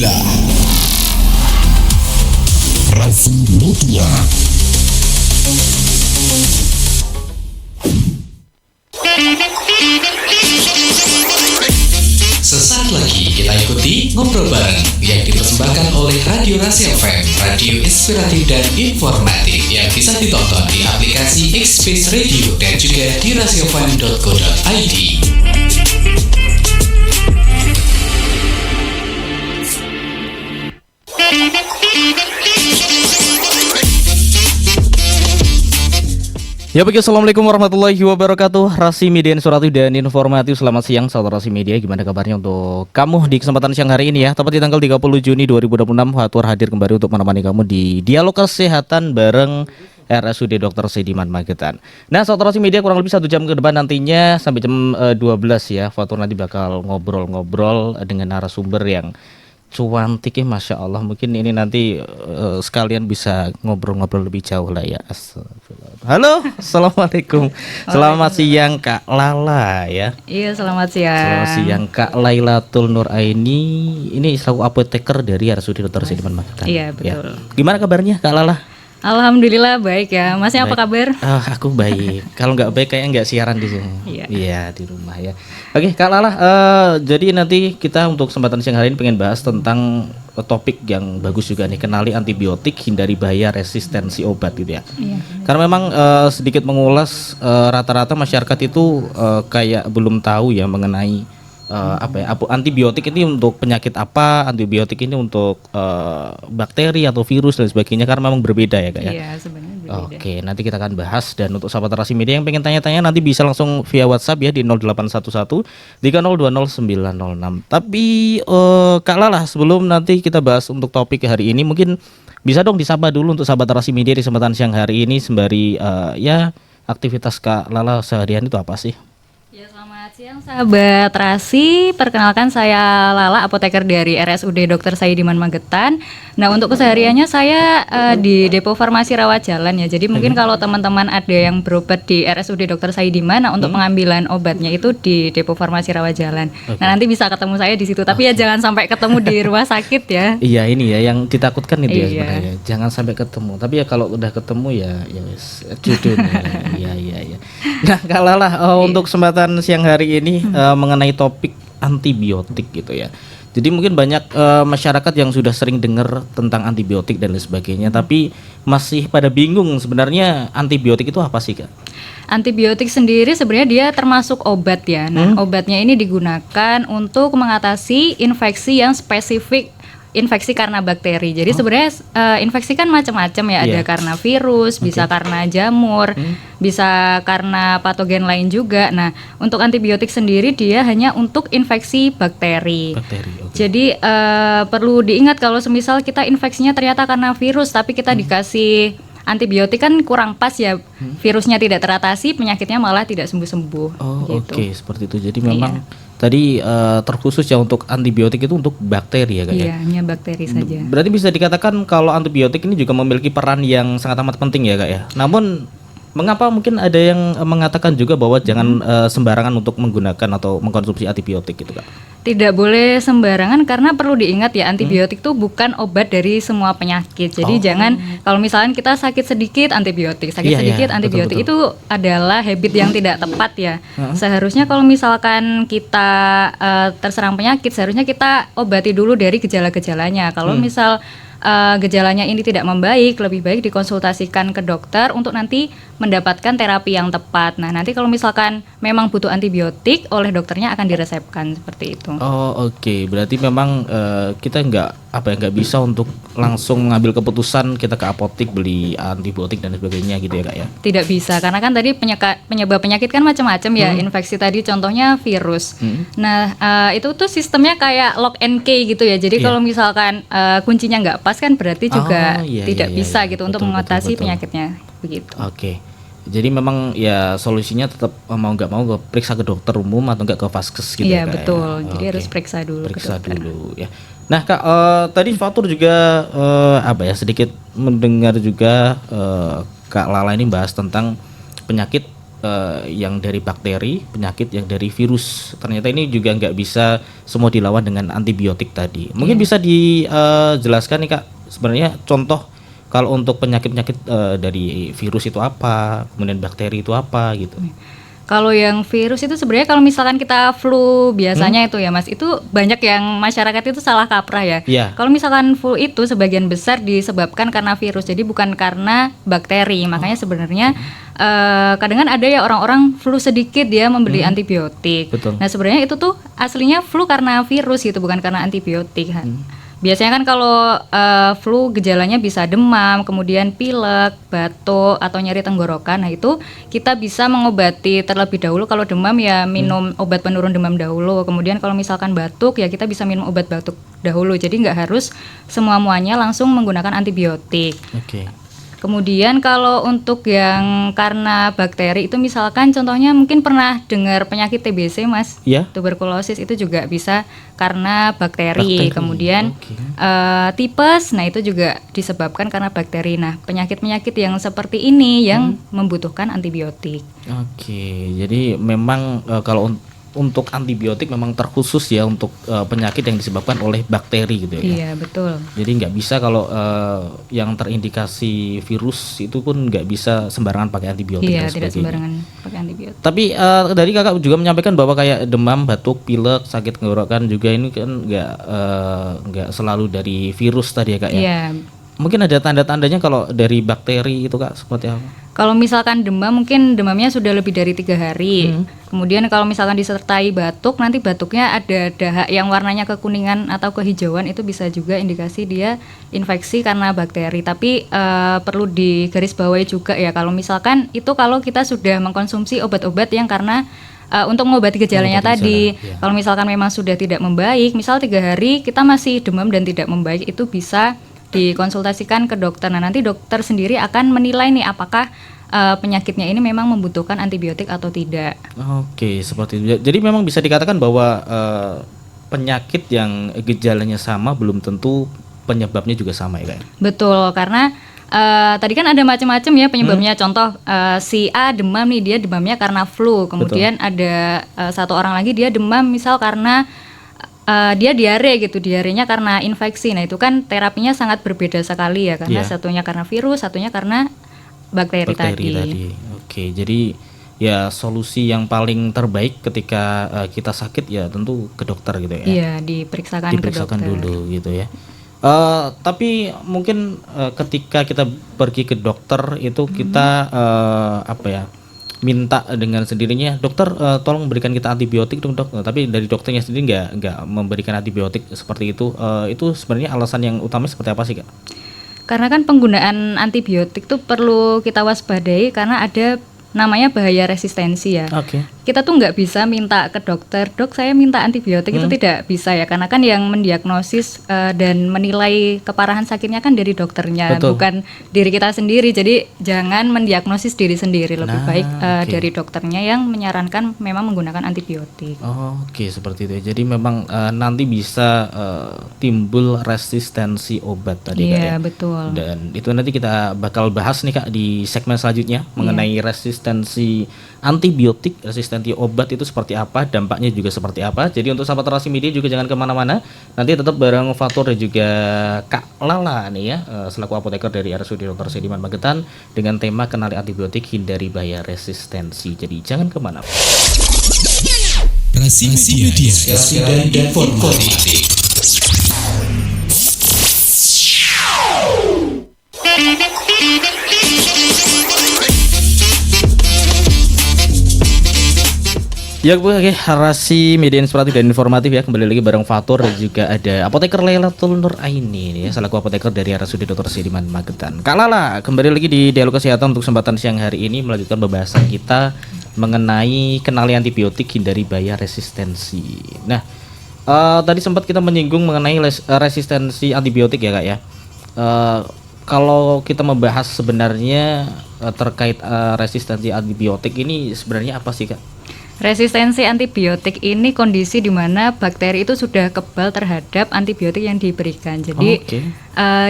Inilah Raffi Mutia. Sesaat lagi kita ikuti ngobrol bareng yang dipersembahkan oleh Radio Rasi FM, radio inspiratif dan informatif yang bisa ditonton di aplikasi X-Space Radio dan juga di rasiofm.co.id. Ya baik, assalamualaikum warahmatullahi wabarakatuh. Rasi Media Inspiratif dan Informatif. Selamat siang saudara Rasi Media. Gimana kabarnya untuk kamu di kesempatan siang hari ini ya? Tepat di tanggal 30 Juni 2026 Fatur hadir kembali untuk menemani kamu di Dialog Kesehatan bareng RSUD Dr. Saidiman Magetan. Nah saudara Rasi Media, kurang lebih 1 jam ke depan nantinya sampai jam 12 ya, Fatur nanti bakal ngobrol-ngobrol dengan narasumber yang cuantik ya, Masya Allah. Mungkin ini nanti sekalian bisa ngobrol-ngobrol lebih jauh lah ya. Halo, assalamualaikum. Selamat siang Kak Lala ya. Iya, selamat siang. Selamat siang Kak Lailatul Nur Aini. Ini selaku apoteker dari RSUD Dr. Saidiman Magetan. Iya, betul. Ya. Gimana kabarnya Kak Lala? Alhamdulillah baik ya. Masnya apa kabar? Aku baik. Kalau nggak baik kayaknya nggak siaran di sini. Iya, di rumah ya. Oke Kak Lala, jadi nanti kita untuk kesempatan siang hari ini pengen bahas tentang topik yang bagus juga nih, kenali antibiotik, hindari bahaya resistensi obat gitu ya. Iya. Karena memang sedikit mengulas, rata-rata masyarakat itu kayak belum tahu ya mengenai antibiotik ini untuk penyakit apa, antibiotik ini untuk bakteri atau virus dan sebagainya, karena memang berbeda ya Kak ya. Iya, sebenarnya berbeda. Oke, nanti kita akan bahas, dan untuk sahabat Rasi Media yang pengen tanya-tanya nanti bisa langsung via WhatsApp ya di 0811 3020906. Tapi Kak Lala, sebelum nanti kita bahas untuk topik hari ini, mungkin bisa dong disapa dulu untuk sahabat Rasi Media di kesempatan siang hari ini sembari ya aktivitas Kak Lala seharian itu apa sih? Ya, selamat siang sahabat Rasi. Perkenalkan saya Lala, apoteker dari RSUD Dr. Saidiman Magetan. Nah, untuk kesehariannya saya di Depo Farmasi Rawat Jalan ya. Jadi mungkin kalau teman-teman ada yang berobat di RSUD Dr. Saidiman, nah untuk pengambilan obatnya itu di Depo Farmasi Rawat Jalan. Nah, nanti bisa ketemu saya di situ. Tapi ya jangan sampai ketemu di rumah sakit ya. Iya, ini ya yang ditakutkan itu ya Iya. sebenarnya. Jangan sampai ketemu. Tapi ya kalau udah ketemu ya wes judulnya. Iya. Nah, Kak Lala, untuk kesempatan siang hari ini mengenai topik antibiotik gitu ya. Jadi mungkin banyak masyarakat yang sudah sering dengar tentang antibiotik dan lain sebagainya, tapi masih pada bingung sebenarnya antibiotik itu apa sih Kak? Antibiotik sendiri sebenarnya dia termasuk obat ya. Nah, obatnya ini digunakan untuk mengatasi infeksi yang spesifik, infeksi karena bakteri. Jadi sebenarnya infeksi kan macam-macam ya. Ada karena virus, bisa karena jamur, bisa karena patogen lain juga. Nah, untuk antibiotik sendiri dia hanya untuk infeksi bakteri. Jadi perlu diingat kalau semisal kita infeksinya ternyata karena virus, tapi kita dikasih antibiotik kan kurang pas ya. Virusnya tidak teratasi, penyakitnya malah tidak sembuh-sembuh. Gitu. Oke, seperti itu. Jadi memang tadi terkhusus ya untuk antibiotik itu untuk bakteri ya Kak ya? Iya, hanya bakteri saja. Berarti bisa dikatakan kalau antibiotik ini juga memiliki peran yang sangat amat penting ya Kak ya. Namun mengapa mungkin ada yang mengatakan juga bahwa jangan sembarangan untuk menggunakan atau mengkonsumsi antibiotik gitu Kak? Tidak boleh sembarangan karena perlu diingat ya, antibiotik itu bukan obat dari semua penyakit. Jadi jangan kalau misalnya kita sakit sedikit antibiotik, antibiotik betul. itu adalah habit yang tidak tepat ya. Seharusnya kalau misalkan kita terserang penyakit, seharusnya kita obati dulu dari gejala-gejalanya. Kalau misal gejalanya ini tidak membaik, lebih baik dikonsultasikan ke dokter untuk nanti mendapatkan terapi yang tepat. Nah, nanti kalau misalkan memang butuh antibiotik, oleh dokternya akan diresepkan seperti itu. Oke. Berarti memang kita nggak bisa untuk langsung mengambil keputusan kita ke apotik beli antibiotik dan sebagainya gitu ya Kak ya? Tidak bisa, karena kan tadi penyebab penyakit kan macam-macam ya. Infeksi tadi contohnya virus. Nah, itu tuh sistemnya kayak lock and key gitu ya. Jadi kalau misalkan kuncinya nggak pas kan berarti juga tidak bisa gitu untuk mengatasi penyakitnya begitu. Oke. Jadi memang ya solusinya tetap mau nggak mau periksa ke dokter umum atau enggak ke vaskes gitu ya Iya, Kak? betul. Ya? Jadi harus periksa dulu. Periksa dulu ya. Nah Kak, tadi Fatur juga sedikit mendengar juga Kak Lala ini bahas tentang penyakit yang dari bakteri, penyakit yang dari virus. Ternyata ini juga nggak bisa semua dilawan dengan antibiotik tadi. Mungkin bisa dijelaskan nih Kak, sebenarnya contoh kalau untuk penyakit-penyakit dari virus itu apa, kemudian bakteri itu apa gitu. Kalau yang virus itu sebenarnya kalau misalkan kita flu biasanya itu ya Mas, itu banyak yang masyarakat itu salah kaprah ya. Iya. Kalau misalkan flu itu sebagian besar disebabkan karena virus, jadi bukan karena bakteri. Makanya sebenarnya kadang kan ada ya orang-orang flu sedikit dia membeli antibiotik. Betul. Nah sebenarnya itu tuh aslinya flu karena virus gitu, bukan karena antibiotik. Biasanya kan kalau flu gejalanya bisa demam, kemudian pilek, batuk, atau nyeri tenggorokan. Nah itu kita bisa mengobati terlebih dahulu. Kalau demam ya minum obat penurun demam dahulu. Kemudian kalau misalkan batuk ya kita bisa minum obat batuk dahulu. Jadi nggak harus semua-muanya langsung menggunakan antibiotik. Oke. Kemudian kalau untuk yang karena bakteri itu misalkan contohnya mungkin pernah dengar penyakit TBC Mas, Iya. tuberkulosis itu juga bisa karena bakteri. Kemudian Oke. tipes, nah itu juga disebabkan karena bakteri. Nah penyakit-penyakit yang seperti ini yang membutuhkan antibiotik. Oke, jadi memang kalau untuk antibiotik memang terkhusus ya untuk penyakit yang disebabkan oleh bakteri gitu ya. Iya betul. Jadi nggak bisa kalau yang terindikasi virus itu pun nggak bisa sembarangan pakai antibiotik Iya dan tidak sebagainya. sembarangan pakai antibiotik. Tapi dari kakak juga menyampaikan bahwa kayak demam, batuk, pilek, sakit tenggorokan juga ini kan nggak selalu dari virus tadi ya kak ya. Iya. Mungkin ada tanda-tandanya kalau dari bakteri itu kak seperti apa? Kalau misalkan demam mungkin demamnya sudah lebih dari 3 hari. Kemudian kalau misalkan disertai batuk, nanti batuknya ada dahak yang warnanya kekuningan atau kehijauan, itu bisa juga indikasi dia infeksi karena bakteri. Tapi perlu digarisbawahi juga ya kalau misalkan itu kalau kita sudah mengkonsumsi obat-obat yang karena untuk mengobati gejalanya Mengobati tadi. gejala, ya. Kalau misalkan memang sudah tidak membaik, misal 3 hari kita masih demam dan tidak membaik, itu bisa dikonsultasikan ke dokter. Nah nanti dokter sendiri akan menilai nih apakah penyakitnya ini memang membutuhkan antibiotik atau tidak. Oke, seperti itu. Jadi memang bisa dikatakan bahwa penyakit yang gejalanya sama belum tentu penyebabnya juga sama ya kak? Betul, karena tadi kan ada macam-macam ya penyebabnya. Contoh si A demam nih, dia demamnya karena flu. Kemudian ada satu orang lagi dia demam misal karena dia diare gitu, diarenya karena infeksi. Nah itu kan terapinya sangat berbeda sekali ya, karena satunya karena virus, satunya karena bakteri tadi. Oke, jadi ya solusi yang paling terbaik ketika kita sakit ya tentu ke dokter gitu ya. Iya, diperiksakan ke dokter dulu gitu ya. Tapi mungkin ketika kita pergi ke dokter itu kita minta dengan sendirinya, dokter tolong berikan kita antibiotik dong dok. Tapi dari dokternya sendiri nggak memberikan antibiotik seperti itu. Itu sebenarnya alasan yang utama seperti apa sih kak? Karena kan penggunaan antibiotik tuh perlu kita waspadai karena ada namanya bahaya resistensi ya. Oke. Kita tuh nggak bisa minta ke dokter, dok saya minta antibiotik, itu tidak bisa ya, karena kan yang mendiagnosis dan menilai keparahan sakitnya kan dari dokternya. Betul. Bukan diri kita sendiri. Jadi jangan mendiagnosis diri sendiri, lebih baik dari dokternya yang menyarankan memang menggunakan antibiotik. Oke, seperti itu. Jadi memang nanti bisa timbul resistensi obat tadi kak ya. Iya betul. Dan itu nanti kita bakal bahas nih kak di segmen selanjutnya mengenai resistensi antibiotik, resistensi obat itu seperti apa, dampaknya juga seperti apa. Jadi untuk sahabat Rasi Media juga jangan kemana-mana, nanti tetap bareng Fatur dan juga Kak Lala nih ya, selaku apoteker dari RSUD Dr. Sediman Magetan dengan tema kenali antibiotik, hindari bahaya resistensi. Jadi jangan kemana. Rasi Media, dan informatif. Ya oke, Rasi Media Inspiratif dan Informatif ya, kembali lagi bareng Fatur dan juga ada apoteker Lailatul Nur Aini ya, selaku apoteker dari RSUD Dr. Sediman Magetan. Kak Lala, kembali lagi di Dialog Kesehatan untuk kesempatan siang hari ini, melanjutkan pembahasan kita mengenai kenali antibiotik, hindari bahaya resistensi. Nah, tadi sempat kita menyinggung mengenai resistensi antibiotik ya kak ya. Kalau kita membahas sebenarnya terkait resistensi antibiotik ini sebenarnya apa sih kak? Resistensi antibiotik ini kondisi di mana bakteri itu sudah kebal terhadap antibiotik yang diberikan. Jadi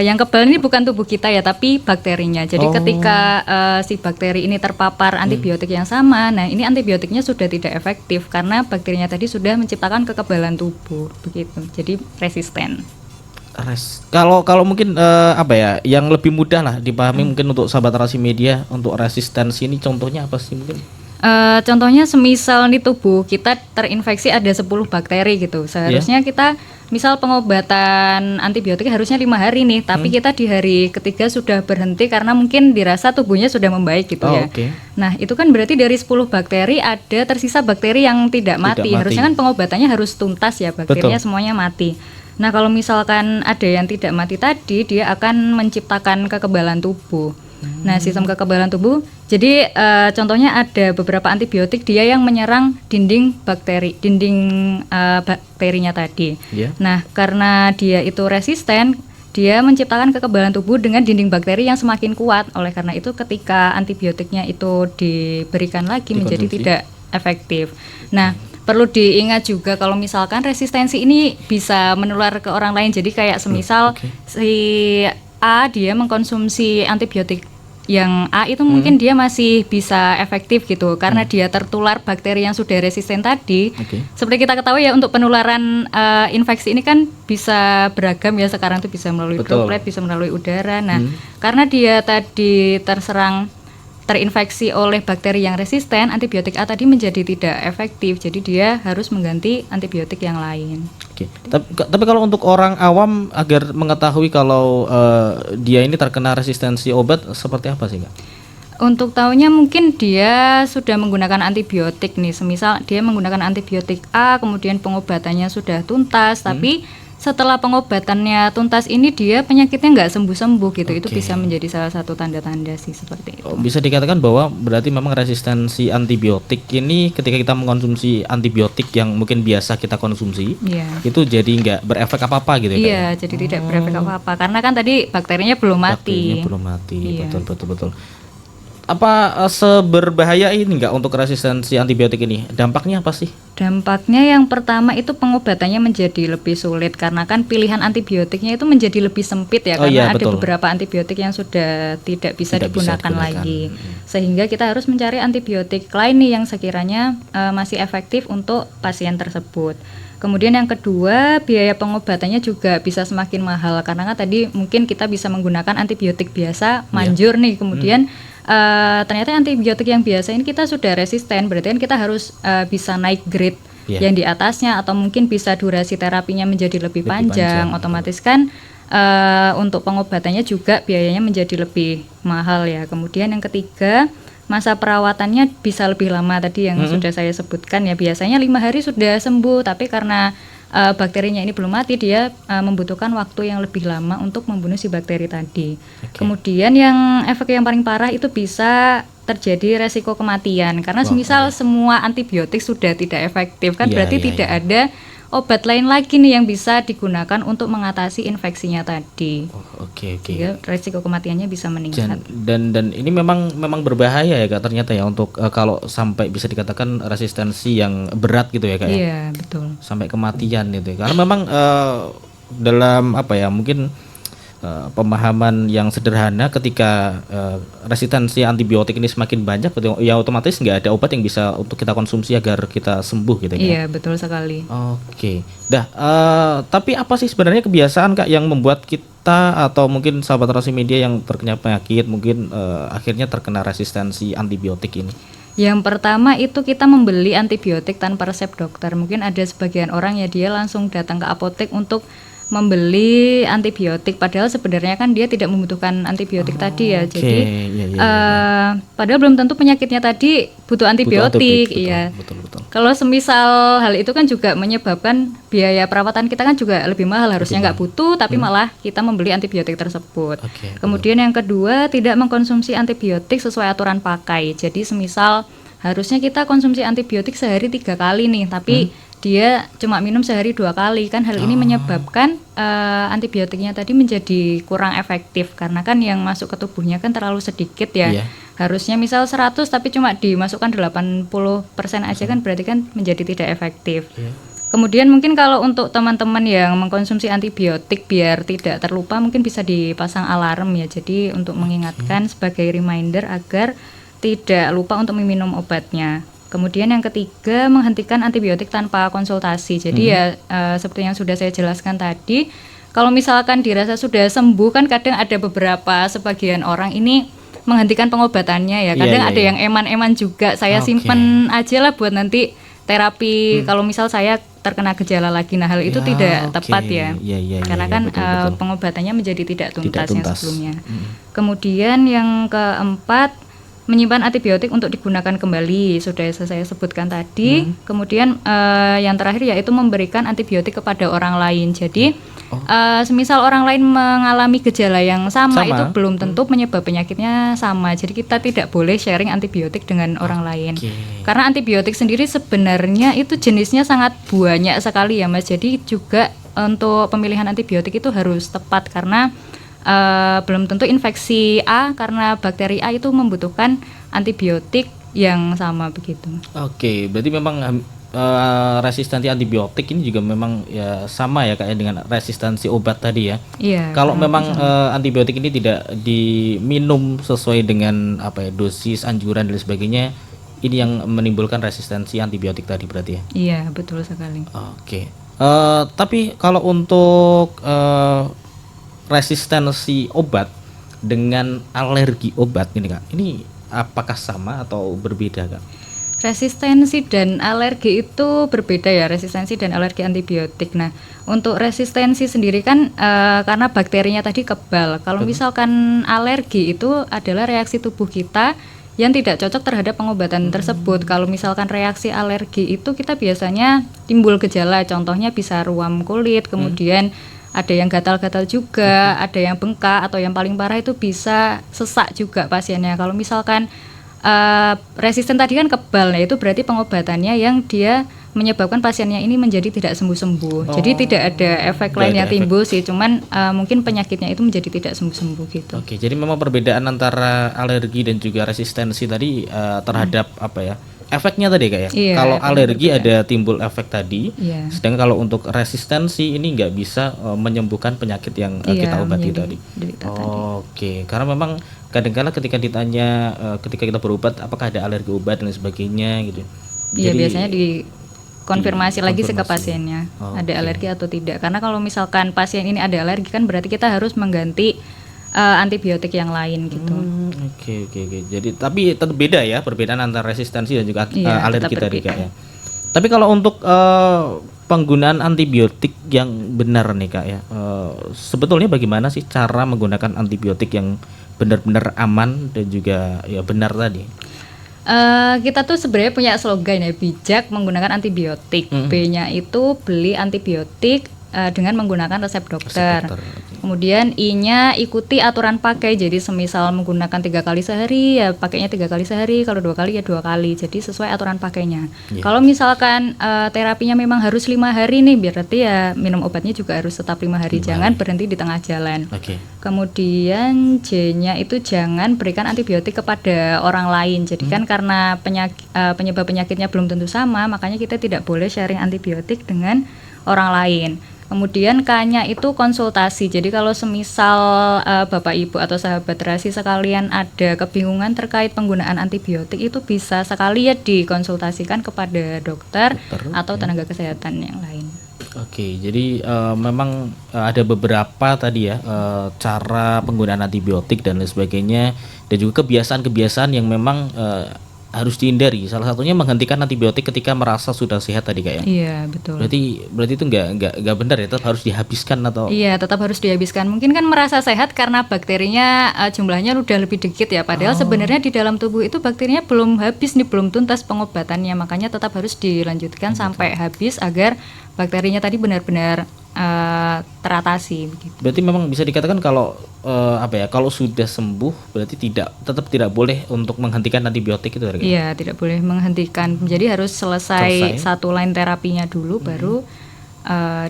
yang kebal ini bukan tubuh kita ya, tapi bakterinya. Jadi ketika si bakteri ini terpapar antibiotik yang sama, nah ini antibiotiknya sudah tidak efektif karena bakterinya tadi sudah menciptakan kekebalan tubuh, begitu. Jadi resisten. Kalau mungkin apa ya, yang lebih mudah lah dipahami mungkin untuk sahabat Rasi Media untuk resistensi ini contohnya apa sih mungkin? Contohnya semisal di tubuh kita terinfeksi ada 10 bakteri gitu. Seharusnya kita misal pengobatan antibiotik harusnya 5 hari nih, tapi kita di hari ketiga sudah berhenti karena mungkin dirasa tubuhnya sudah membaik gitu ya. Nah, itu kan berarti dari 10 bakteri ada tersisa bakteri yang tidak mati. Harusnya kan pengobatannya harus tuntas ya, bakterinya semuanya mati. Nah, kalau misalkan ada yang tidak mati tadi, dia akan menciptakan kekebalan tubuh. Nah, sistem kekebalan tubuh, jadi contohnya ada beberapa antibiotik dia yang menyerang dinding bakterinya tadi. Nah, karena dia itu resisten, dia menciptakan kekebalan tubuh dengan dinding bakteri yang semakin kuat. Oleh karena itu ketika antibiotiknya itu diberikan lagi menjadi tidak efektif. Nah, perlu diingat juga kalau misalkan resistensi ini bisa menular ke orang lain. Jadi kayak semisal si A dia mengkonsumsi antibiotik yang A itu mungkin dia masih bisa efektif gitu karena dia tertular bakteri yang sudah resisten tadi. Seperti kita ketahui ya, untuk penularan infeksi ini kan bisa beragam ya, sekarang itu bisa melalui droplet, bisa melalui udara. Nah, karena dia tadi terinfeksi oleh bakteri yang resisten, antibiotik A tadi menjadi tidak efektif. Jadi dia harus mengganti antibiotik yang lain. Tapi kalau untuk orang awam agar mengetahui kalau dia ini terkena resistensi obat seperti apa sih, Kak? Untuk tahunya mungkin dia sudah menggunakan antibiotik nih, semisal dia menggunakan antibiotik A, kemudian pengobatannya sudah tuntas, tapi setelah pengobatannya tuntas ini dia penyakitnya nggak sembuh-sembuh gitu. Itu bisa menjadi salah satu tanda-tanda sih seperti itu. Bisa dikatakan bahwa berarti memang resistensi antibiotik ini ketika kita mengkonsumsi antibiotik yang mungkin biasa kita konsumsi, itu jadi nggak berefek apa-apa gitu ya? Iya, jadi tidak berefek apa-apa karena kan tadi bakterinya belum mati. Betul. Apa seberbahaya ini nggak untuk resistensi antibiotik ini? Dampaknya apa sih? Dampaknya yang pertama itu pengobatannya menjadi lebih sulit karena kan pilihan antibiotiknya itu menjadi lebih sempit ya, karena ada beberapa antibiotik yang sudah tidak bisa digunakan lagi. Sehingga kita harus mencari antibiotik lain nih yang sekiranya masih efektif untuk pasien tersebut. Kemudian yang kedua, biaya pengobatannya juga bisa semakin mahal karena kan tadi mungkin kita bisa menggunakan antibiotik biasa manjur nih, kemudian ternyata antibiotik yang biasa ini kita sudah resisten, berarti kan kita harus bisa naik grade yang di atasnya, atau mungkin bisa durasi terapinya menjadi lebih panjang. Otomatis kan untuk pengobatannya juga biayanya menjadi lebih mahal ya. Kemudian yang ketiga, masa perawatannya bisa lebih lama tadi yang sudah saya sebutkan ya, biasanya 5 hari sudah sembuh, tapi karena bakterinya ini belum mati, dia membutuhkan waktu yang lebih lama untuk membunuh si bakteri tadi. Kemudian yang efek yang paling parah itu bisa terjadi resiko kematian karena semisal semua antibiotik sudah tidak efektif kan, berarti tidak ada obat lain lagi nih yang bisa digunakan untuk mengatasi infeksinya tadi. Sehingga resiko kematiannya bisa meningkat. Dan ini memang berbahaya ya, Kak, ternyata ya, untuk kalau sampai bisa dikatakan resistensi yang berat gitu ya, Kak. Iya, betul. Sampai kematian gitu ya. Karena memang dalam apa ya, mungkin pemahaman yang sederhana, ketika resistensi antibiotik ini semakin banyak, ya otomatis nggak ada obat yang bisa untuk kita konsumsi agar kita sembuh gitu ya. Iya, betul sekali. Tapi apa sih sebenarnya kebiasaan, Kak, yang membuat kita atau mungkin sahabat Rasi Media yang terkena penyakit mungkin akhirnya terkena resistensi antibiotik ini? Yang pertama itu kita membeli antibiotik tanpa resep dokter. Mungkin ada sebagian orang ya, dia langsung datang ke apotek untuk membeli antibiotik, padahal sebenarnya kan dia tidak membutuhkan antibiotik tadi ya. Jadi padahal belum tentu penyakitnya tadi butuh antibiotik. Betul. Kalau semisal hal itu kan juga menyebabkan biaya perawatan kita kan juga lebih mahal, harusnya nggak butuh tapi malah kita membeli antibiotik tersebut. Kemudian yang kedua, tidak mengkonsumsi antibiotik sesuai aturan pakai. Jadi semisal harusnya kita konsumsi antibiotik sehari 3 kali nih, tapi dia cuma minum sehari 2 kali kan, hal ini menyebabkan antibiotiknya tadi menjadi kurang efektif karena kan yang masuk ke tubuhnya kan terlalu sedikit ya. harusnya misal 100 tapi cuma dimasukkan 80% aja kan berarti kan menjadi tidak efektif. Kemudian mungkin kalau untuk teman-teman yang mengkonsumsi antibiotik biar tidak terlupa mungkin bisa dipasang alarm ya. Jadi untuk mengingatkan sebagai reminder agar tidak lupa untuk meminum obatnya. Kemudian yang ketiga, menghentikan antibiotik tanpa konsultasi. Jadi ya seperti yang sudah saya jelaskan tadi, kalau misalkan dirasa sudah sembuh kan kadang ada beberapa sebagian orang ini menghentikan pengobatannya ya. Kadang ada yang eman-eman juga. Saya simpen aja lah buat nanti terapi kalau misal saya terkena gejala lagi. Nah, hal itu tidak tepat ya. Karena kan betul. Pengobatannya menjadi tidak tuntas yang sebelumnya. Kemudian yang keempat, menyimpan antibiotik untuk digunakan kembali, sudah saya sebutkan tadi. Kemudian yang terakhir yaitu memberikan antibiotik kepada orang lain. Jadi semisal orang lain mengalami gejala yang sama. Itu belum tentu penyebab penyakitnya sama. Jadi kita tidak boleh sharing antibiotik dengan orang lain. Karena antibiotik sendiri sebenarnya itu jenisnya sangat banyak sekali ya Mas. Jadi juga untuk pemilihan antibiotik itu harus tepat karena belum tentu infeksi A karena bakteri A itu membutuhkan antibiotik yang sama begitu. Oke, berarti memang resistensi antibiotik ini juga memang ya sama ya kayak dengan resistensi obat tadi ya. Iya. Kalau memang antibiotik ini tidak diminum sesuai dengan dosis anjuran dan sebagainya, ini yang menimbulkan resistensi antibiotik tadi berarti ya. Iya, betul sekali. Oke. Tapi kalau untuk resistensi obat dengan alergi obat ini Kak, ini apakah sama atau berbeda Kak? Resistensi dan alergi itu berbeda ya, resistensi dan alergi antibiotik. Nah, untuk resistensi sendiri kan karena bakterinya tadi kebal. Kalau misalkan alergi itu adalah reaksi tubuh kita yang tidak cocok terhadap pengobatan tersebut. Kalau misalkan reaksi alergi itu kita biasanya timbul gejala, contohnya bisa ruam kulit, kemudian ada yang gatal-gatal juga, ada yang bengkak, atau yang paling parah itu bisa sesak juga pasiennya. Kalau misalkan resisten tadi kan kebal, nah itu berarti pengobatannya yang dia menyebabkan pasiennya ini menjadi tidak sembuh-sembuh. Jadi tidak ada efek lain yang timbul sih, cuman mungkin penyakitnya itu menjadi tidak sembuh-sembuh gitu. Oke, jadi memang perbedaan antara alergi dan juga resistensi tadi terhadap efeknya tadi Kak ya. Iya, kalau alergi ada timbul efek tadi, sedangkan kalau untuk resistensi ini nggak bisa menyembuhkan penyakit yang kita obati tadi. Oke, karena memang kadang-kala ketika ditanya ketika kita berobat apakah ada alergi obat dan sebagainya gitu. Iya, biasanya dikonfirmasi lagi ke pasiennya ada alergi atau tidak. Karena kalau misalkan pasien ini ada alergi kan berarti kita harus mengganti antibiotik yang lain gitu. Oke. Jadi tapi tetap beda ya perbedaan antara resistensi dan juga alergi tadi Kak ya. Tapi kalau untuk penggunaan antibiotik yang benar nih Kak ya, sebetulnya bagaimana sih cara menggunakan antibiotik yang benar-benar aman dan juga ya benar tadi? Kita tuh sebenarnya punya slogan ya, bijak menggunakan antibiotik. B-nya itu beli antibiotik dengan menggunakan resep dokter. Kemudian I-nya ikuti aturan pakai. Jadi semisal menggunakan 3 kali sehari ya pakainya 3 kali sehari, kalau 2 kali ya 2 kali. Jadi sesuai aturan pakainya. Kalau misalkan terapinya memang harus 5 hari nih, berarti ya minum obatnya juga harus tetap 5 hari. Jangan berhenti di tengah jalan. Kemudian J-nya itu jangan berikan antibiotik kepada orang lain. Jadi kan karena penyebab penyakitnya belum tentu sama, makanya kita tidak boleh sharing antibiotik dengan orang lain. Kemudian K-nya itu konsultasi. Jadi kalau semisal Bapak Ibu atau sahabat terasi sekalian ada kebingungan terkait penggunaan antibiotik, itu bisa sekali ya dikonsultasikan kepada dokter atau tenaga kesehatan yang lain. Oke, jadi memang ada beberapa tadi ya cara penggunaan antibiotik dan lain sebagainya, dan juga kebiasaan-kebiasaan yang memang harus dihindari. Salah satunya menghentikan antibiotik ketika merasa sudah sehat tadi Kak ya. Iya, betul. Berarti itu nggak benar ya, tetap harus dihabiskan atau? Iya, tetap harus dihabiskan. Mungkin kan merasa sehat karena bakterinya jumlahnya udah lebih dikit ya. Padahal sebenarnya di dalam tubuh itu bakterinya belum habis nih, belum tuntas pengobatannya. Makanya tetap harus dilanjutkan sampai habis agar bakterinya tadi benar-benar teratasi begitu. Berarti memang bisa dikatakan kalau kalau sudah sembuh berarti tetap tidak boleh untuk menghentikan antibiotik itu. Iya, tidak boleh menghentikan. Jadi harus selesai satu line terapinya dulu baru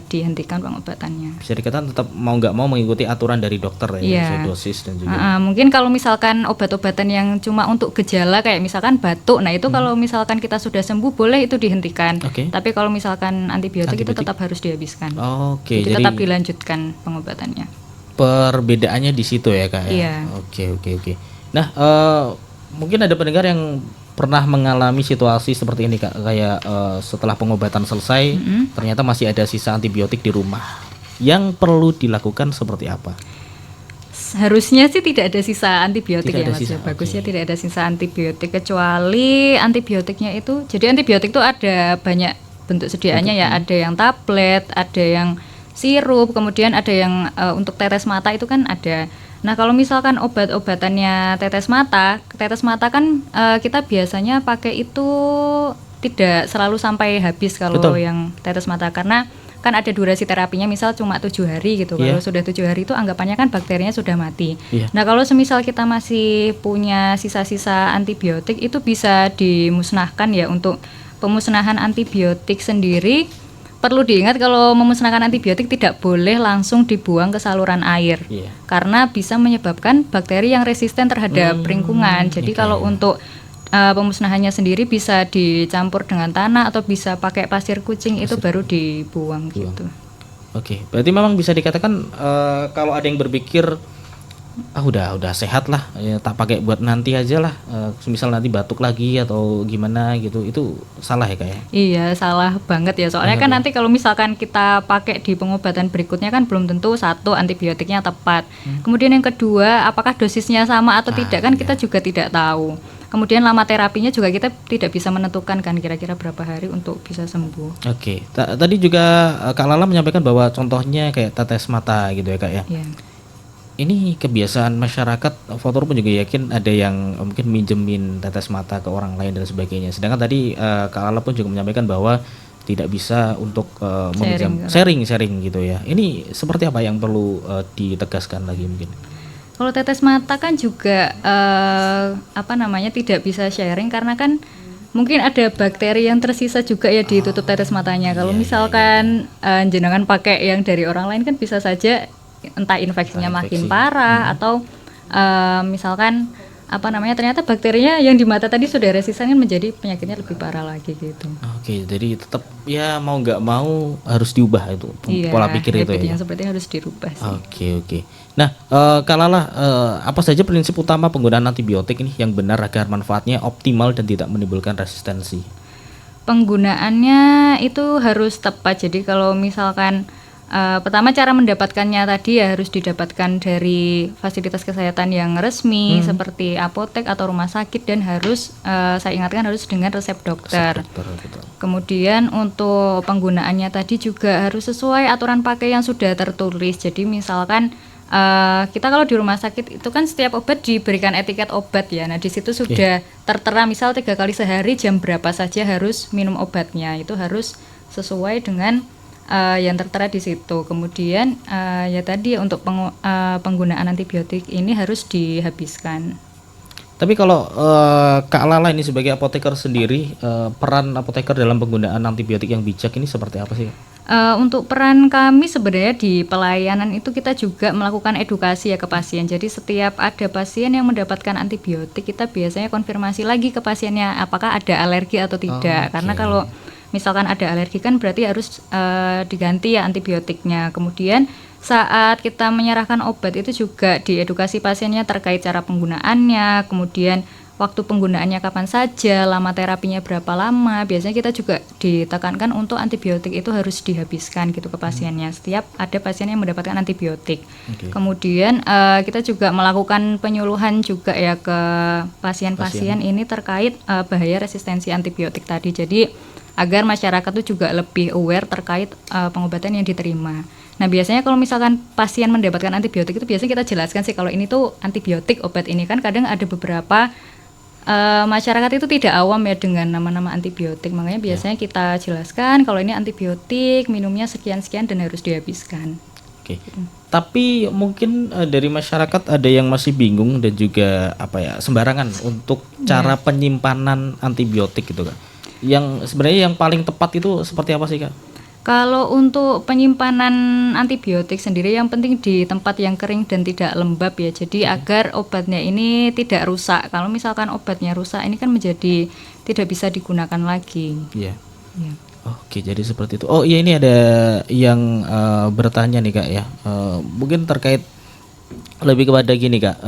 dihentikan pengobatannya. Bisa dikatakan tetap mau nggak mau mengikuti aturan dari dokter ya, Iya. sesuai dosis dan juga. Mungkin kalau misalkan obat-obatan yang cuma untuk gejala kayak misalkan batuk, nah itu kalau misalkan kita sudah sembuh boleh itu dihentikan. Oke. Tapi kalau misalkan antibiotik itu Antibiotik? tetap harus dihabiskan. Oke, Jadi jadi tetap dilanjutkan pengobatannya. perbedaannya di situ ya Kak ya. Iya. Oke. Nah, mungkin ada pendengar yang pernah mengalami situasi seperti ini Kak, kayak setelah pengobatan selesai ternyata masih ada sisa antibiotik di rumah. Yang perlu dilakukan seperti apa? Harusnya sih tidak ada sisa antibiotik Tidak ya ada Mas. sisa, Bagusnya oke. tidak ada sisa antibiotik kecuali antibiotiknya itu. Jadi antibiotik itu ada banyak bentuk sediaannya ya. Ada yang tablet, ada yang sirup, kemudian ada yang untuk tetes mata itu kan ada. Nah kalau misalkan obat-obatannya tetes mata kan kita biasanya pakai itu tidak selalu sampai habis kalau Betul. yang tetes mata karena kan ada durasi terapinya misal cuma 7 hari gitu. Iya. Kalau sudah 7 hari itu anggapannya kan bakterinya sudah mati. Iya. Nah kalau semisal kita masih punya sisa-sisa antibiotik itu bisa dimusnahkan ya. Untuk pemusnahan antibiotik sendiri perlu diingat kalau memusnahkan antibiotik tidak boleh langsung dibuang ke saluran air. Iya. Karena bisa menyebabkan bakteri yang resisten terhadap lingkungan. Jadi kalau untuk pemusnahannya sendiri bisa dicampur dengan tanah atau bisa pakai pasir kucing itu baru dibuang gitu. Oke, berarti memang bisa dikatakan kalau ada yang berpikir udah sehat lah, ya, tak pakai buat nanti aja lah, misal nanti batuk lagi atau gimana gitu, itu salah ya Kak ya? Iya, salah banget ya. Soalnya kan nanti kalau misalkan kita pakai di pengobatan berikutnya kan belum tentu satu antibiotiknya tepat. Kemudian yang kedua, apakah dosisnya sama atau tidak kan kita juga tidak tahu. Kemudian lama terapinya juga kita tidak bisa menentukan kan kira-kira berapa hari untuk bisa sembuh. Oke, tadi juga Kak Lala menyampaikan bahwa contohnya kayak tetes mata gitu ya Kak ya. Iya. Ini kebiasaan masyarakat, Fotor pun juga yakin ada yang mungkin minjemin tetes mata ke orang lain dan sebagainya. Sedangkan tadi Kak Lala pun juga menyampaikan bahwa tidak bisa untuk meminjam sharing gitu ya. Ini seperti apa yang perlu ditegaskan lagi mungkin? Kalau tetes mata kan juga tidak bisa sharing karena kan mungkin ada bakteri yang tersisa juga ya di tutup tetes matanya. Kalau misalkan jenengan pakai yang dari orang lain kan bisa saja entah infeksinya makin parah atau misalkan ternyata bakterinya yang di mata tadi sudah resisten kan menjadi penyakitnya lebih parah lagi gitu. Oke, jadi tetap ya mau nggak mau harus diubah itu pola pikir itu ya. Yang seperti harus dirubah sih. Oke. Nah, Kak Lala, apa saja prinsip utama penggunaan antibiotik ini yang benar agar manfaatnya optimal dan tidak menimbulkan resistensi? Penggunaannya itu harus tepat. Jadi kalau misalkan pertama cara mendapatkannya tadi ya harus didapatkan dari fasilitas kesehatan yang resmi seperti apotek atau rumah sakit dan harus saya ingatkan harus dengan resep dokter. Betul. Kemudian untuk penggunaannya tadi juga harus sesuai aturan pakai yang sudah tertulis. Jadi misalkan kita kalau di rumah sakit itu kan setiap obat diberikan etiket obat ya. Nah di situ sudah tertera misal 3 kali sehari jam berapa saja harus minum obatnya. Itu harus sesuai dengan yang tertera di situ. Kemudian ya tadi untuk penggunaan antibiotik ini harus dihabiskan. Tapi kalau Kak Lala ini sebagai apoteker sendiri, peran apoteker dalam penggunaan antibiotik yang bijak ini seperti apa sih? Untuk peran kami sebenarnya di pelayanan itu kita juga melakukan edukasi ya ke pasien. Jadi setiap ada pasien yang mendapatkan antibiotik kita biasanya konfirmasi lagi ke pasiennya apakah ada alergi atau tidak. Karena kalau misalkan ada alergi kan berarti harus diganti ya antibiotiknya. Kemudian saat kita menyerahkan obat itu juga diedukasi pasiennya terkait cara penggunaannya, kemudian waktu penggunaannya kapan saja, lama terapinya berapa lama. Biasanya kita juga ditekankan untuk antibiotik itu harus dihabiskan gitu ke pasiennya. Setiap ada pasien yang mendapatkan antibiotik. Kemudian kita juga melakukan penyuluhan juga ya ke pasien-pasien ini terkait bahaya resistensi antibiotik tadi. Jadi agar masyarakat itu juga lebih aware terkait pengobatan yang diterima. Nah biasanya kalau misalkan pasien mendapatkan antibiotik itu biasanya kita jelaskan sih kalau ini tuh antibiotik obat ini kan kadang ada beberapa masyarakat itu tidak awam ya dengan nama-nama antibiotik. Makanya biasanya kita jelaskan kalau ini antibiotik minumnya sekian-sekian dan harus dihabiskan. Oke. Tapi mungkin dari masyarakat ada yang masih bingung dan juga sembarangan untuk cara penyimpanan antibiotik gitu kan. Yang sebenarnya yang paling tepat itu seperti apa sih Kak? Kalau untuk penyimpanan antibiotik sendiri yang penting di tempat yang kering dan tidak lembab ya. Jadi agar obatnya ini tidak rusak. Kalau misalkan obatnya rusak ini kan menjadi tidak bisa digunakan lagi. Iya. Ya. Oke, jadi seperti itu. Oh iya, ini ada yang bertanya nih Kak ya. Mungkin terkait lebih kepada gini Kak.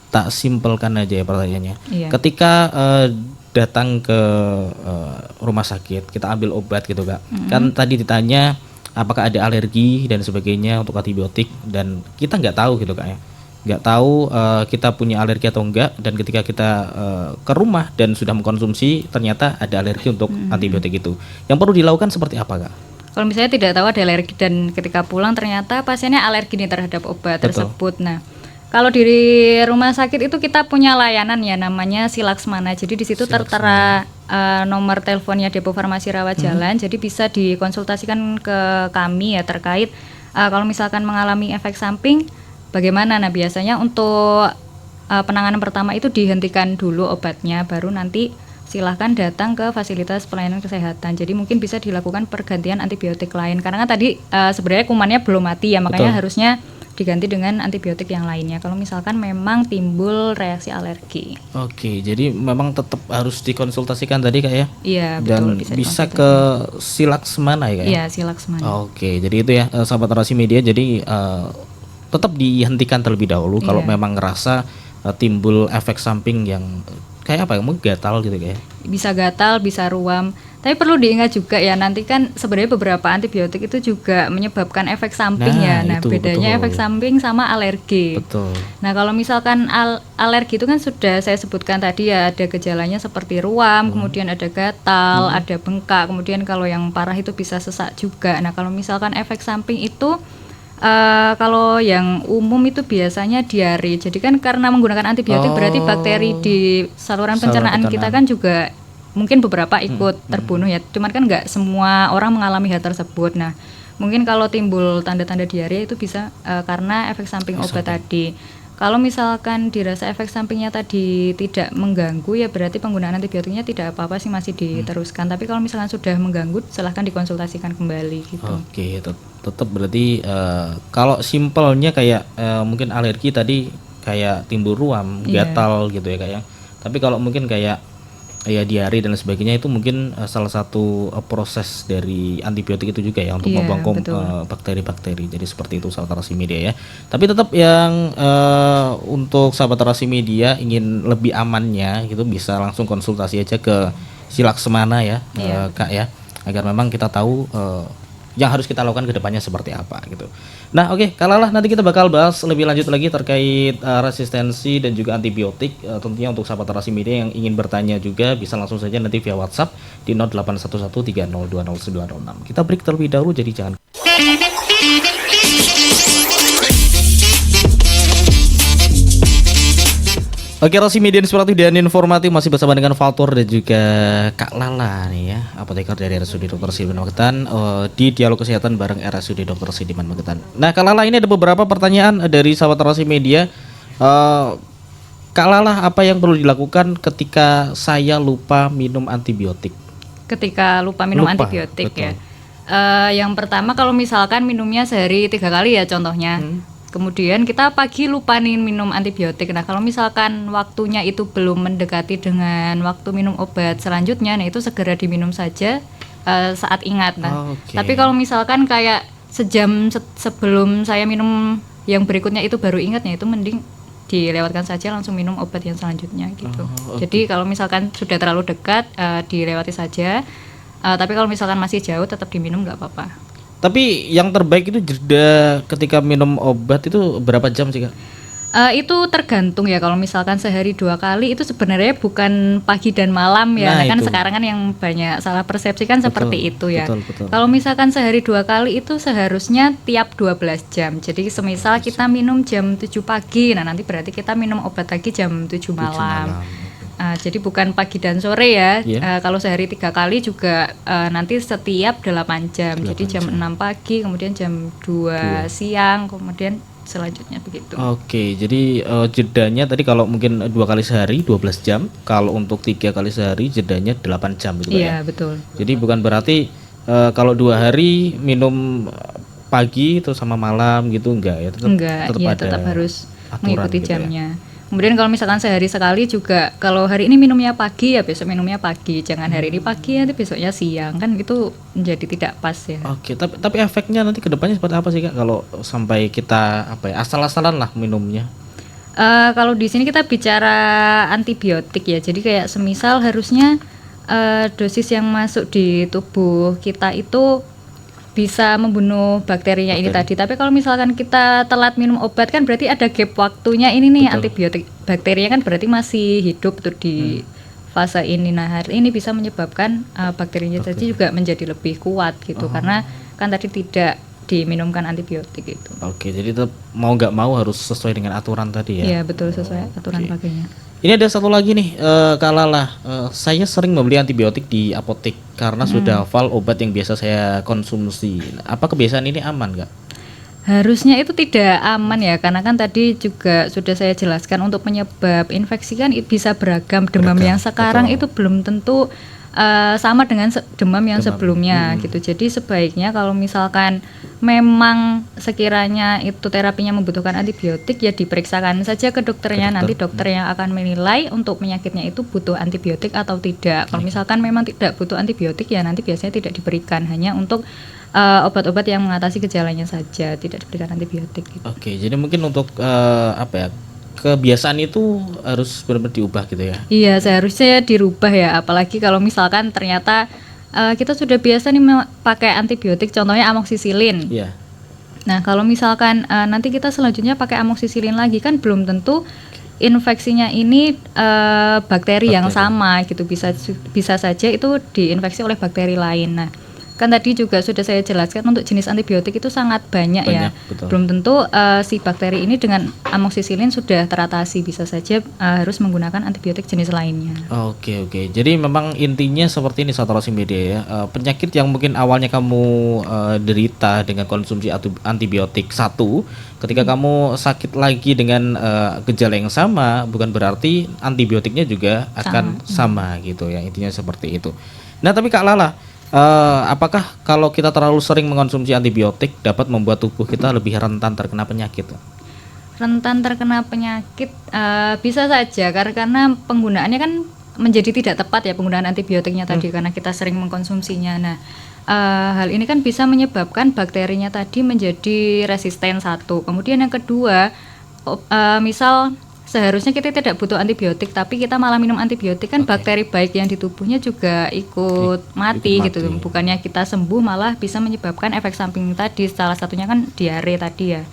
Tak simpelkan aja ya pertanyaannya. Iya. Ketika datang ke rumah sakit, kita ambil obat gitu Kak. Kan tadi ditanya apakah ada alergi dan sebagainya untuk antibiotik, dan kita nggak tahu gitu Kak ya. Nggak tahu kita punya alergi atau enggak, dan ketika kita ke rumah dan sudah mengkonsumsi ternyata ada alergi untuk antibiotik itu. Yang perlu dilakukan seperti apa Kak? Kalau misalnya tidak tahu ada alergi dan ketika pulang ternyata pasiennya alergi nih terhadap obat tersebut. Nah, kalau di rumah sakit itu kita punya layanan ya namanya Silaksmana. Jadi di situ tertera nomor teleponnya Depo Farmasi Rawat Jalan. Jadi bisa dikonsultasikan ke kami ya terkait kalau misalkan mengalami efek samping bagaimana. Nah, biasanya untuk penanganan pertama itu dihentikan dulu obatnya, baru nanti silahkan datang ke fasilitas pelayanan kesehatan. Jadi mungkin bisa dilakukan pergantian antibiotik lain. Karena kan tadi sebenarnya kumannya belum mati ya, makanya harusnya diganti dengan antibiotik yang lainnya kalau misalkan memang timbul reaksi alergi. Oke, jadi memang tetap harus dikonsultasikan tadi Kak ya? Iya, dan betul. bisa ke Silaksmana ya Kak? Iya, Silaksmana. Oke, jadi itu ya sahabat Rasi Media. Jadi tetap dihentikan terlebih dahulu kalau memang ngerasa timbul efek samping yang kayak apa ya, mungkin gatal gitu kayak. Bisa gatal, bisa ruam. Tapi perlu diingat juga ya, nanti kan sebenarnya beberapa antibiotik itu juga menyebabkan efek samping ya. Nah, itu, bedanya betul. efek samping sama alergi. Betul. Nah, kalau misalkan alergi itu kan sudah saya sebutkan tadi ya, ada gejalanya seperti ruam, kemudian ada gatal, ada bengkak, kemudian kalau yang parah itu bisa sesak juga. Nah, kalau misalkan efek samping itu kalau yang umum itu biasanya diare. Jadi kan karena menggunakan antibiotik berarti bakteri di saluran pencernaan kita kan juga mungkin beberapa ikut terbunuh ya. Cuman kan nggak semua orang mengalami hal tersebut. Nah, mungkin kalau timbul tanda-tanda diare itu bisa karena efek samping obat tadi. Kalau misalkan dirasa efek sampingnya tadi tidak mengganggu ya berarti penggunaan antibiotiknya tidak apa-apa sih, masih diteruskan. Tapi kalau misalkan sudah mengganggu silahkan dikonsultasikan kembali gitu. Oke, tetap berarti kalau simpelnya kayak mungkin alergi tadi kayak timbul ruam, gatal gitu ya kayak. Tapi kalau mungkin kayak ya diare dan sebagainya itu mungkin salah satu proses dari antibiotik itu juga ya untuk membuang bakteri-bakteri. Jadi seperti itu sahabat Rasi Media ya. Tapi tetap yang untuk sahabat Rasi Media ingin lebih amannya gitu bisa langsung konsultasi aja ke Silaksmana ya, Kak ya, agar memang kita tahu yang harus kita lakukan ke depannya seperti apa gitu. Nah, oke, Kak Lala, nanti kita bakal bahas lebih lanjut lagi terkait resistensi dan juga antibiotik. Tentunya untuk sahabat Rasi Media yang ingin bertanya juga bisa langsung saja nanti via WhatsApp di 081130200906. Kita break terlebih dahulu, jadi jangan. Oke, Rasi Media Inspiratif dan Informatif masih bersama dengan Valtor dan juga Kak Lala nih ya, apoteker dari RSUD Dr. Sidiman Magetan di Dialog Kesehatan bareng RSUD Dr. Sidiman Magetan. Nah, Kak Lala, ini ada beberapa pertanyaan dari sahabat Rasi Media. Kak Lala, apa yang perlu dilakukan ketika saya lupa minum antibiotik? Ketika lupa minum antibiotik betul. Ya. Yang pertama kalau misalkan minumnya sehari 3 kali ya contohnya. Kemudian kita pagi lupa nih minum antibiotik. Nah, kalau misalkan waktunya itu belum mendekati dengan waktu minum obat selanjutnya, nah itu segera diminum saja saat ingat. Nah, tapi kalau misalkan kayak sejam sebelum saya minum yang berikutnya itu baru ingatnya, itu mending dilewatkan saja, langsung minum obat yang selanjutnya gitu. Jadi kalau misalkan sudah terlalu dekat dilewati saja. Tapi kalau misalkan masih jauh tetap diminum nggak apa-apa. Tapi yang terbaik itu jeda ketika minum obat itu berapa jam sih Kak? Itu tergantung ya. Kalau misalkan sehari 2 kali itu sebenarnya bukan pagi dan malam ya. Nah, kan sekarang kan yang banyak salah persepsi kan seperti itu ya. Betul. Kalau misalkan sehari 2 kali itu seharusnya tiap 12 jam. Jadi semisal kita minum jam 7 pagi, nah nanti berarti kita minum obat lagi jam 7 malam. Jadi bukan pagi dan sore ya. Kalau sehari 3 kali juga nanti setiap 8 jam. Jadi jam 6 pagi, kemudian jam 2 siang, kemudian selanjutnya begitu. Oke, jadi jedanya tadi kalau mungkin 2 kali sehari 12 jam, kalau untuk 3 kali sehari jedanya 8 jam gitu ya. Iya, betul. Jadi bukan berarti kalau 2 hari minum pagi terus sama malam gitu enggak ya? Enggak, ya ada tetap harus aturan mengikuti gitu ya? jamnya. Kemudian kalau misalkan sehari sekali juga, kalau hari ini minumnya pagi ya besok minumnya pagi, jangan hari ini pagi nanti besoknya siang, kan itu menjadi tidak pas ya. Oke, tapi efeknya nanti ke depannya seperti apa sih Kak kalau sampai kita asal-asalan lah minumnya? Kalau di sini kita bicara antibiotik ya, jadi kayak semisal harusnya dosis yang masuk di tubuh kita itu bisa membunuh bakterinya ini tadi. Tapi kalau misalkan kita telat minum obat kan berarti ada gap waktunya ini nih. Betul. Antibiotik bakterinya kan berarti masih hidup tuh di fase ini. Nah, hari ini bisa menyebabkan bakterinya tadi juga menjadi lebih kuat gitu karena kan tadi tidak diminumkan antibiotik itu. Oke, jadi tetap mau nggak mau harus sesuai dengan aturan tadi ya. Iya, betul sesuai aturan pakainya. Ini ada satu lagi nih, Kak Lala. Saya sering membeli antibiotik di apotek karena sudah hafal obat yang biasa saya konsumsi. Apa kebiasaan ini aman nggak? Harusnya itu tidak aman ya, karena kan tadi juga sudah saya jelaskan untuk penyebab infeksi kan bisa beragam. Demam yang sekarang itu belum tentu sama dengan demam yang sebelumnya gitu. Jadi sebaiknya kalau misalkan memang sekiranya itu terapinya membutuhkan antibiotik ya diperiksakan saja ke dokternya. Nanti dokter yang akan menilai untuk penyakitnya itu butuh antibiotik atau tidak. Kalau misalkan memang tidak butuh antibiotik ya nanti biasanya tidak diberikan, hanya untuk obat-obat yang mengatasi gejalanya saja, tidak diberikan antibiotik gitu. Oke, jadi mungkin untuk kebiasaan itu harus benar-benar diubah gitu ya. Iya, seharusnya dirubah ya, apalagi kalau misalkan ternyata kita sudah biasa nih pakai antibiotik, contohnya amoksisilin. Iya. Nah, kalau misalkan nanti kita selanjutnya pakai amoksisilin lagi kan belum tentu infeksinya ini bakteri yang sama gitu, bisa saja itu diinfeksi oleh bakteri lain. Nah, kan tadi juga sudah saya jelaskan untuk jenis antibiotik itu sangat banyak ya. Betul. Belum tentu si bakteri ini dengan amoksisilin sudah teratasi, bisa saja harus menggunakan antibiotik jenis lainnya. Oke. Jadi memang intinya seperti ini Sahabat Rasi Media ya. Penyakit yang mungkin awalnya kamu derita dengan konsumsi antibiotik satu, ketika kamu sakit lagi dengan gejala yang sama, bukan berarti antibiotiknya juga akan sama gitu ya. Intinya seperti itu. Nah, tapi Kak Lala, apakah kalau kita terlalu sering mengonsumsi antibiotik dapat membuat tubuh kita lebih rentan terkena penyakit? Rentan terkena penyakit bisa saja karena penggunaannya kan menjadi tidak tepat ya, penggunaan antibiotiknya tadi karena kita sering mengkonsumsinya. Nah, hal ini kan bisa menyebabkan bakterinya tadi menjadi resisten satu. Kemudian yang kedua, misal seharusnya kita tidak butuh antibiotik tapi kita malah minum antibiotik kan bakteri baik yang di tubuhnya juga ikut mati gitu. Bukannya kita sembuh malah bisa menyebabkan efek samping tadi, salah satunya kan diare tadi ya.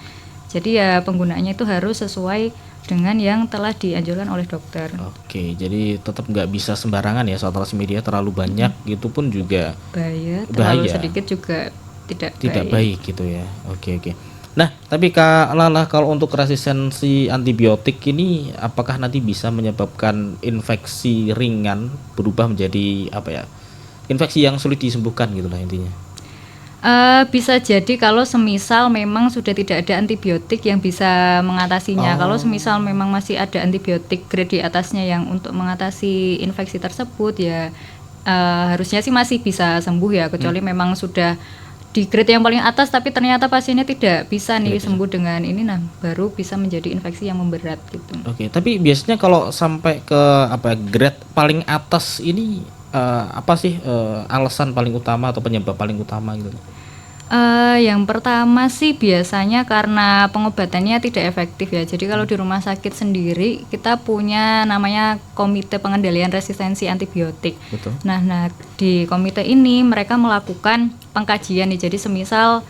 Jadi ya penggunaannya itu harus sesuai dengan yang telah dianjurkan oleh dokter. Oke, jadi tetap nggak bisa sembarangan ya soal media, terlalu banyak gitu pun juga bahaya. Terlalu sedikit juga tidak baik gitu ya. Oke. Nah, tapi Kak Lala, kalau untuk resistensi antibiotik ini apakah nanti bisa menyebabkan infeksi ringan berubah menjadi infeksi yang sulit disembuhkan gitu lah intinya? Bisa jadi kalau semisal memang sudah tidak ada antibiotik yang bisa mengatasinya. Kalau semisal memang masih ada antibiotik grade di atasnya yang untuk mengatasi infeksi tersebut ya harusnya sih masih bisa sembuh ya, kecuali memang sudah di grade yang paling atas tapi ternyata pasiennya tidak bisa sembuh dengan ini, nah baru bisa menjadi infeksi yang memberat gitu. Oke, tapi biasanya kalau sampai ke grade paling atas ini apa sih alasan paling utama atau penyebab paling utama gitu? Yang pertama sih biasanya karena pengobatannya tidak efektif ya. Jadi kalau di rumah sakit sendiri kita punya namanya Komite Pengendalian Resistensi Antibiotik. Betul. Nah di komite ini mereka melakukan pengkajian nih. Jadi semisal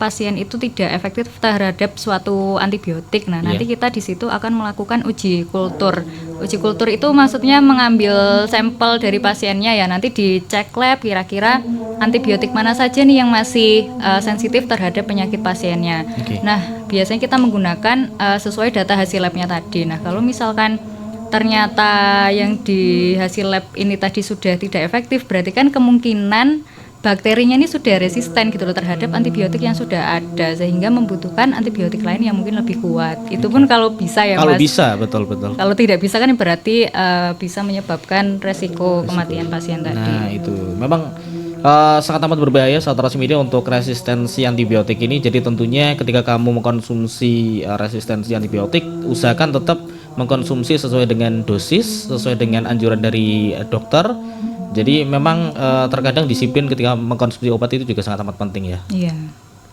pasien itu tidak efektif terhadap suatu antibiotik. Nah, nanti kita di situ akan melakukan uji kultur. Uji kultur itu maksudnya mengambil sampel dari pasiennya ya, nanti dicek lab kira-kira antibiotik mana saja nih yang masih sensitif terhadap penyakit pasiennya. Nah, biasanya kita menggunakan sesuai data hasil labnya tadi. Nah, kalau misalkan ternyata yang di hasil lab ini tadi sudah tidak efektif, berarti kan kemungkinan bakterinya ini sudah resisten gitu loh terhadap antibiotik yang sudah ada, sehingga membutuhkan antibiotik lain yang mungkin lebih kuat. Itu pun kalau bisa ya, kalau Mas. Bisa, betul. Kalau tidak bisa kan berarti bisa menyebabkan resiko kematian pasien tadi. Nah, itu memang sangat amat berbahaya saat Rasimedia untuk resistensi antibiotik ini. Jadi tentunya ketika kamu mengkonsumsi resistensi antibiotik, usahakan tetap mengkonsumsi sesuai dengan dosis, sesuai dengan anjuran dari dokter. Jadi memang terkadang disiplin ketika mengkonsumsi obat itu juga sangat amat penting ya. Iya.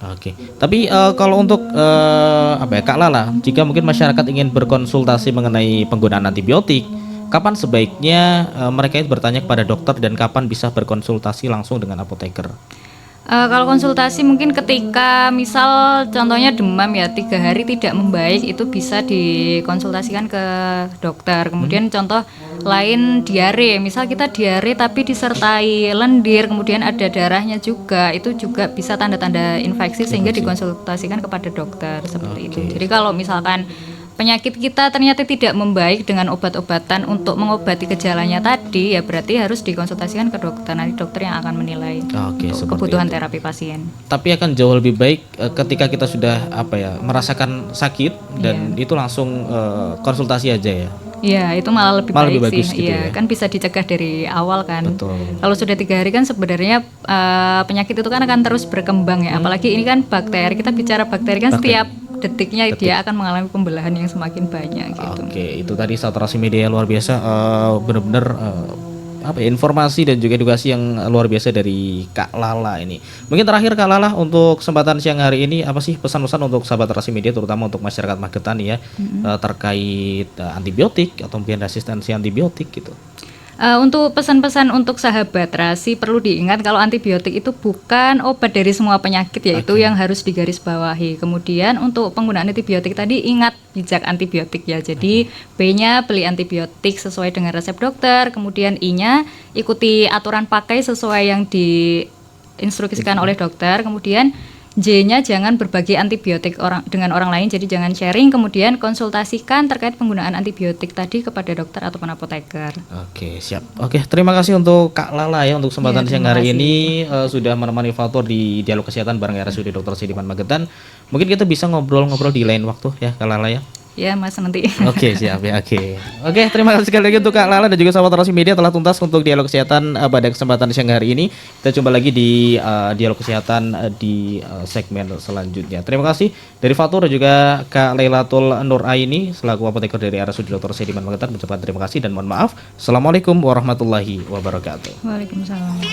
Oke, tapi kalau untuk Kak Lala, jika mungkin masyarakat ingin berkonsultasi mengenai penggunaan antibiotik, kapan sebaiknya mereka itu bertanya kepada dokter dan kapan bisa berkonsultasi langsung dengan apoteker? Kalau konsultasi mungkin ketika misal contohnya demam ya 3 hari tidak membaik, itu bisa dikonsultasikan ke dokter. Kemudian contoh lain diare, misal kita diare tapi disertai lendir, kemudian ada darahnya juga, itu juga bisa tanda-tanda infeksi sehingga dikonsultasikan kepada dokter seperti itu. Jadi kalau misalkan penyakit kita ternyata tidak membaik dengan obat-obatan untuk mengobati gejalanya tadi, ya berarti harus dikonsultasikan ke dokter. Nanti dokter yang akan menilai kebutuhan terapi pasien. Tapi akan jauh lebih baik ketika kita sudah merasakan sakit dan itu langsung konsultasi aja ya. Iya, itu malah lebih baik bagus sih. gitu Iya, ya. Kan bisa dicegah dari awal kan. Betul. Kalau sudah 3 hari kan sebenarnya penyakit itu kan akan terus berkembang ya. Apalagi ini kan bakteri. Kita bicara bakteri kan setiap detiknya dia akan mengalami pembelahan yang semakin banyak gitu. Oke, itu tadi saat Rasimedia luar biasa, benar-benar informasi dan juga edukasi yang luar biasa dari Kak Lala ini. Mungkin terakhir Kak Lala, untuk kesempatan siang hari ini apa sih pesan-pesan untuk sahabat Rasimedia terutama untuk masyarakat Magetan ya, terkait antibiotik atau mungkin resistensi antibiotik gitu. Untuk pesan-pesan untuk sahabat Rasi, perlu diingat kalau antibiotik itu bukan obat dari semua penyakit, yaitu yang harus digarisbawahi. Kemudian untuk penggunaan antibiotik tadi, ingat bijak antibiotik ya. Jadi B-nya beli antibiotik sesuai dengan resep dokter, kemudian I-nya ikuti aturan pakai sesuai yang diinstruksikan oleh dokter, kemudian J-nya jangan berbagi antibiotik dengan orang lain, jadi jangan sharing. Kemudian konsultasikan terkait penggunaan antibiotik tadi kepada dokter ataupun apoteker. Oke, siap. Oke, terima kasih untuk Kak Lala ya untuk kesempatan siang hari kasih. ini sudah menemani Fatur di Dialog Kesehatan bareng RSUD Dr. Sidiman Magetan. Mungkin kita bisa ngobrol-ngobrol di lain waktu ya Kak Lala ya. Ya Mas, nanti. Oke, siap ya. Oke, terima kasih sekali lagi untuk Kak Lala dan juga sahabat Rasimedia telah tuntas untuk Dialog Kesehatan pada kesempatan siang hari ini. Kita jumpa lagi di Dialog Kesehatan di segmen selanjutnya. Terima kasih dari Fatur dan juga Kak Lailatul Nur Aini selaku apoteker dari RSUD Dr. Sidiman Magetan mengucapkan terima kasih dan mohon maaf. Assalamualaikum warahmatullahi wabarakatuh. Waalaikumsalam.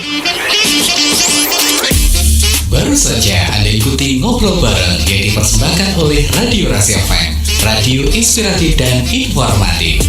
Baru saja Anda ikuti Ngobrol Bareng yang dipersembahkan oleh Radio Rasi FM, radio inspiratif dan informatif.